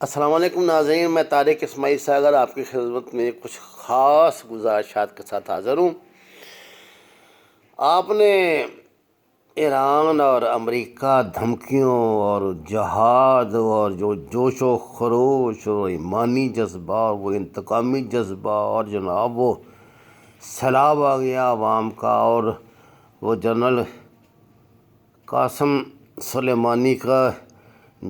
السلام علیکم ناظرین، میں طارق اسماعیل ساگر آپ کی خدمت میں کچھ خاص گزارشات کے ساتھ حاضر ہوں۔ آپ نے ایران اور امریکہ دھمکیوں اور جہاد اور جو جوش و خروش اور ایمانی جذبہ، وہ انتقامی جذبہ، اور جناب وہ سیلاب آ گیا عوام کا، اور وہ جنرل قاسم سلیمانی کا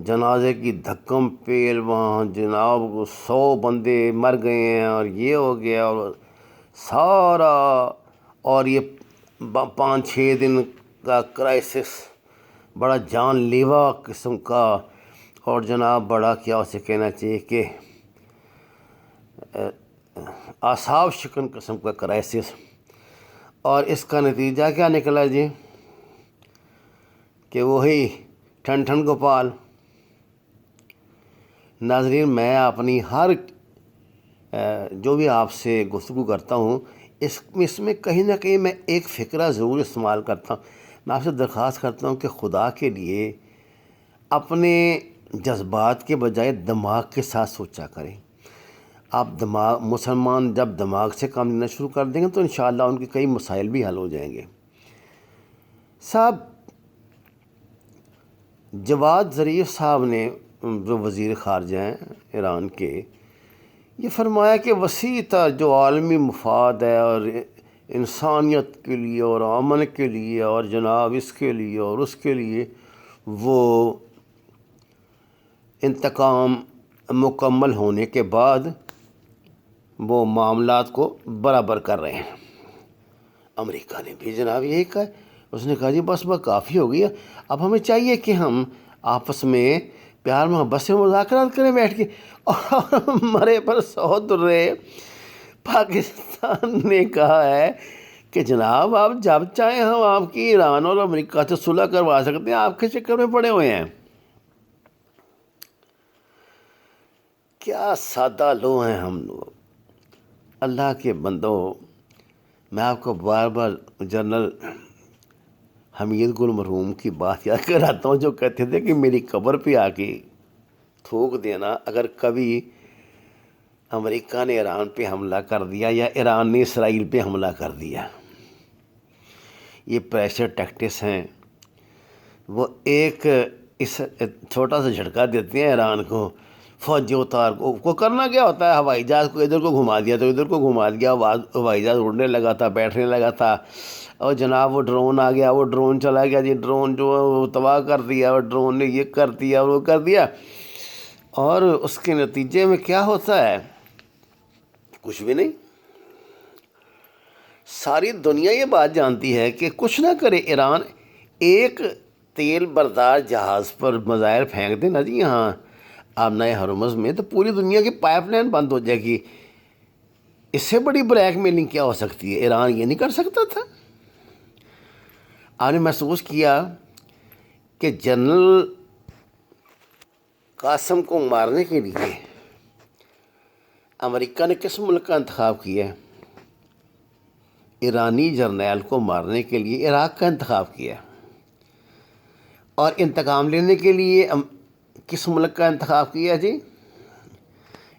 جنازے کی دھکم پیل، وہاں جناب 100 بندے مر گئے ہیں اور یہ ہو گیا، اور سارا، اور یہ 5-6 دن کا کرائسس بڑا جان لیوا قسم کا، اور جناب بڑا کیا اسے کہنا چاہیے کہ اعصاب شکن قسم کا کرائسس۔ اور اس کا نتیجہ کیا نکلا جی؟ کہ وہی ٹھن ٹھن گوپال۔ ناظرین، میں اپنی ہر جو بھی آپ سے گفتگو کرتا ہوں اس میں کہیں نہ کہیں میں ایک فکرہ ضرور استعمال کرتا ہوں۔ میں آپ سے درخواست کرتا ہوں کہ خدا کے لیے اپنے جذبات کے بجائے دماغ کے ساتھ سوچا کریں۔ آپ مسلمان جب دماغ سے کام لینا شروع کر دیں گے تو انشاءاللہ ان کے کئی مسائل بھی حل ہو جائیں گے۔ صاحب، جواد ظریف صاحب نے، جو وزیر خارجہ ہیں ایران کے، یہ فرمایا کہ وسیع تر جو عالمی مفاد ہے اور انسانیت کے لیے اور امن کے لیے اور جناب اس کے لیے اور اس کے لیے، وہ انتقام مکمل ہونے کے بعد وہ معاملات کو برابر کر رہے ہیں۔ امریکہ نے بھی جناب یہی کہا، اس نے کہا جی بس کافی ہو گیا، اب ہمیں چاہیے کہ ہم آپس میں پیار محبت سے مذاکرات کریں بیٹھ کے، اور ہمارے پر 100 درے پاکستان نے کہا ہے کہ جناب آپ جب چاہیں ہم آپ کی ایران اور امریکہ سے صلح کروا سکتے ہیں، آپ کے چکر میں پڑے ہوئے ہیں۔ کیا سادہ لوگ ہیں ہم لوگ، اللہ کے بندوں۔ میں آپ کو بار بار جنرل حمید گل مرحوم کی بات یاد کراتا ہوں، جو کہتے تھے کہ میری قبر پہ آ کے تھوک دینا اگر کبھی امریکہ نے ایران پہ حملہ کر دیا یا ایران نے اسرائیل پہ حملہ کر دیا۔ یہ پریشر ٹیکٹکس ہیں، وہ ایک اس چھوٹا سا جھٹکا دیتے ہیں ایران کو، فوجی اتار کو کرنا کیا ہوتا ہے، ہوائی جہاز کو ادھر کو گھما دیا تو ادھر کو گھما دیا، ہوائی جہاز اڑنے لگا تھا، بیٹھنے لگا تھا، اور جناب وہ ڈرون آ گیا، وہ ڈرون چلا گیا جی، ڈرون جو ہے وہ تباہ کر دیا، اور ڈرون نے یہ کر دیا اور وہ کر دیا، اور اس کے نتیجے میں کیا ہوتا ہے؟ کچھ بھی نہیں۔ ساری دنیا یہ بات جانتی ہے کہ کچھ نہ کرے ایران، ایک تیل بردار جہاز پر میزائل پھینک دینا جی یہاں آبنائے ہرمز میں، تو پوری دنیا کی پائپ لائن بند ہو جائے گی۔ اس سے بڑی بلیک میلنگ کیا ہو سکتی ہے؟ ایران یہ نہیں کر سکتا تھا؟ آپ نے محسوس کیا کہ جنرل قاسم کو مارنے کے لیے امریکہ نے کس ملک کا انتخاب کیا ہے؟ ایرانی جرنیل کو مارنے کے لیے عراق کا انتخاب کیا، اور انتقام لینے کے لیے کس ملک کا انتخاب کیا جی؟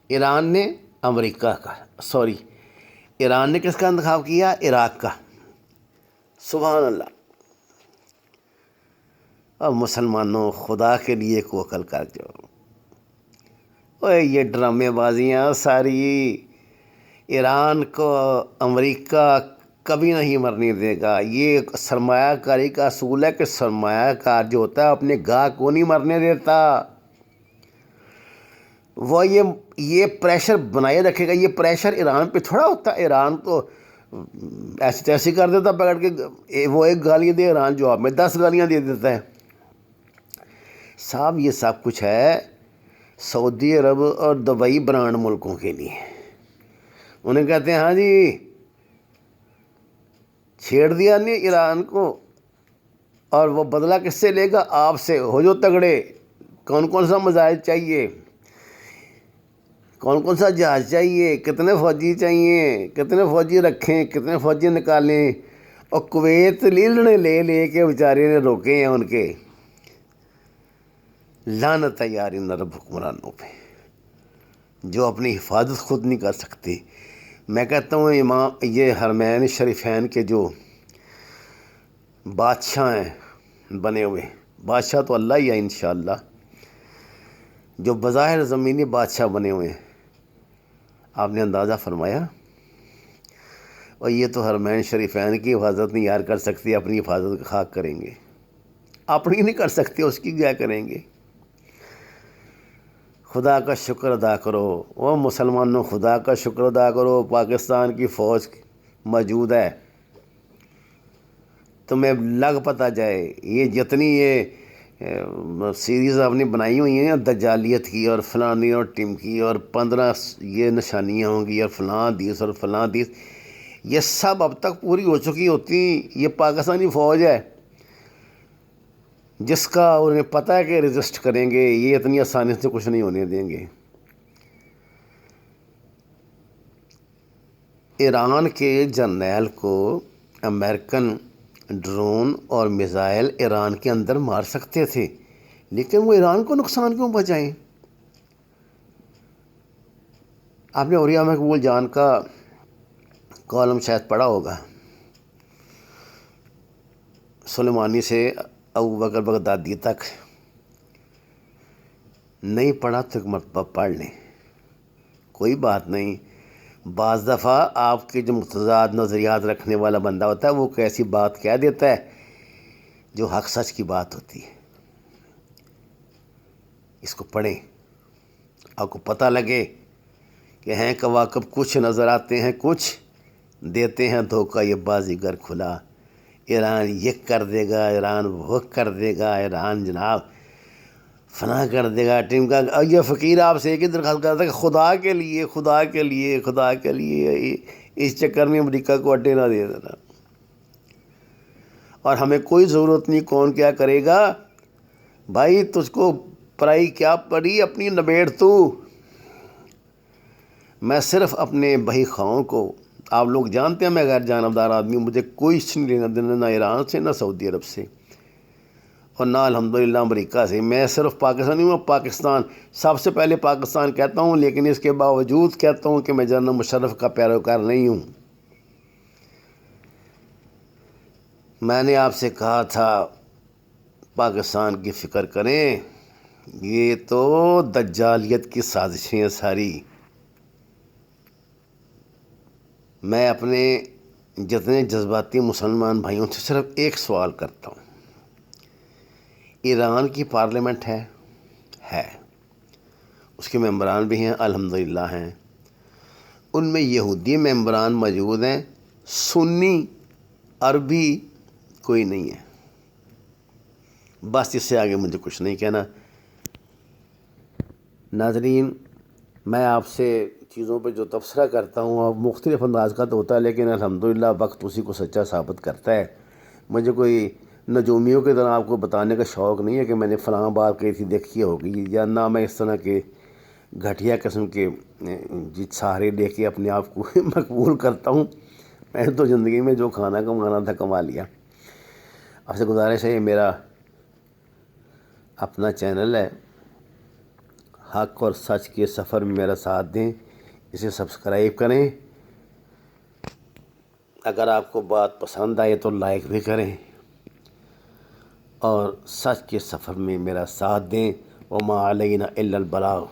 ایران نے امریکہ کا، سوری، ایران نے کس کا انتخاب کیا؟ عراق کا۔ سبحان اللہ۔ اور مسلمانوں، خدا کے لیے کو عقل کر جاؤ، اوے یہ ڈرامے بازیاں ساری، ایران کو امریکہ کبھی نہیں مرنے دے گا۔ یہ سرمایہ کاری کا اصول ہے کہ سرمایہ کار جو ہوتا ہے اپنے گاہ کو نہیں مرنے دیتا، وہ یہ پریشر بنائے رکھے گا۔ یہ پریشر ایران پہ تھوڑا ہوتا ہے، ایران تو ایسی تیسی کر دیتا پکڑ کے، وہ ایک گالی دے، ایران جواب میں 10 گالیاں دے دیتا ہے۔ صاحب، یہ سب کچھ ہے سعودی عرب اور دبئی برانڈ ملکوں کے لیے۔ انہیں کہتے ہیں ہاں جی چھیڑ دیا نہیں ایران کو، اور وہ بدلہ کس سے لے گا؟ آپ سے۔ ہو جو تگڑے، کون سا میزائل چاہیے، کون سا جہاز چاہیے، کتنے فوجی چاہیے، کتنے فوجی رکھیں، کتنے فوجی نکالیں، اور کویت لیلنے لے کے بیچارے نے روکے ہیں ان کے۔ لعنت ہے یار ان عرب حکمرانوں پہ۔ جو اپنی حفاظت خود نہیں کر سکتے۔ میں کہتا ہوں یہ حرمین شریفین کے جو بادشاہ ہیں بنے ہوئے، بادشاہ تو اللہ ہی ہے انشاءاللہ، جو بظاہر زمینی بادشاہ بنے ہوئے ہیں، آپ نے اندازہ فرمایا، اور یہ تو حرمین شریفین کی حفاظت نہیں یار کر سکتے، اپنی حفاظت خاک کریں گے، اپنی نہیں کر سکتے اس کی کیا کریں گے۔ خدا کا شکر ادا کرو، وہ مسلمانوں خدا کا شکر ادا کرو، پاکستان کی فوج موجود ہے۔ تمہیں لگ پتہ جائے یہ جتنی یہ سیریز آپ نے بنائی ہوئی ہیں دجالیت کی اور فلانی اور ٹیم کی اور 15 یہ نشانیاں ہوں گی اور فلاں حدیث اور فلاں حدیث، یہ سب اب تک پوری ہو چکی ہوتی۔ یہ پاکستانی فوج ہے جس کا انہیں پتہ ہے کہ ریزسٹ کریں گے، یہ اتنی آسانی سے کچھ نہیں ہونے دیں گے۔ ایران کے جرنیل کو امریکن ڈرون اور میزائل ایران کے اندر مار سکتے تھے، لیکن وہ ایران کو نقصان کیوں پہنچائیں؟ آپ نے عریہ مقبول جان کا کالم شاید پڑھا ہوگا، سلیمانی سے ابو بکر بغدادی تک، نہیں پڑھا تو ایک مرتبہ پڑھ لیں، کوئی بات نہیں۔ بعض دفعہ آپ کے جو متضاد نظریات رکھنے والا بندہ ہوتا ہے وہ کیسی بات کہہ دیتا ہے جو حق سچ کی بات ہوتی ہے۔ اس کو پڑھیں، آپ کو پتہ لگے کہ ہیں کواکب کچھ نظر آتے ہیں، کچھ دیتے ہیں دھوکہ، یہ بازیگر کھلا، ایران یہ کر دے گا، ایران وہ کر دے گا، ایران جناب فلاں کر دے گا ٹیم کا۔ یہ فقیر آپ سے ایک ہی درخواست کرتا ہے کہ خدا کے لیے خدا کے لیے خدا کے لیے اس چکر میں امریکہ کو اڈے نہ دے دینا، اور ہمیں کوئی ضرورت نہیں کون کیا کرے گا، بھائی تجھ کو پرائی کیا پڑی، اپنی نبیڑ تو۔ میں صرف اپنے بھائی خواہوں کو، آپ لوگ جانتے ہیں میں غیر جانبدار آدمی ہوں، مجھے کوئی نہیں لینا دینا نہ ایران سے نہ سعودی عرب سے اور نہ الحمدللہ امریکہ سے۔ میں صرف پاکستانی ہوں، پاکستان سب سے پہلے پاکستان کہتا ہوں، لیکن اس کے باوجود کہتا ہوں کہ میں جنرل مشرف کا پیروکار نہیں ہوں۔ میں نے آپ سے کہا تھا پاکستان کی فکر کریں، یہ تو دجالیت کی سازشیں ہیں ساری۔ میں اپنے جتنے جذباتی مسلمان بھائیوں سے صرف ایک سوال کرتا ہوں، ایران کی پارلیمنٹ ہے، اس کے ممبران بھی ہیں الحمدللہ ہیں، ان میں یہودی ممبران موجود ہیں، سنی عربی کوئی نہیں ہے، بس اس سے آگے مجھے کچھ نہیں کہنا۔ ناظرین، میں آپ سے چیزوں پہ جو تبصرہ کرتا ہوں اب مختلف انداز کا تو ہوتا ہے، لیکن الحمدللہ وقت اسی کو سچا ثابت کرتا ہے۔ مجھے کوئی نجومیوں کی طرح آپ کو بتانے کا شوق نہیں ہے کہ میں نے فلاں بات کہی تھی دیکھی ہوگی، یا نہ میں اس طرح کے گھٹیا قسم کے سہارے دے کے اپنے آپ کو مقبول کرتا ہوں۔ میں تو زندگی میں جو کھانا کمانا تھا کما لیا۔ آپ سے گزارش ہے، یہ میرا اپنا چینل ہے، حق اور سچ کے سفر میں میرا ساتھ دیں، اسے سبسکرائب کریں، اگر آپ کو بات پسند آئے تو لائک بھی کریں، اور سچ کے سفر میں میرا ساتھ دیں۔ وما علینا الا البلاغ۔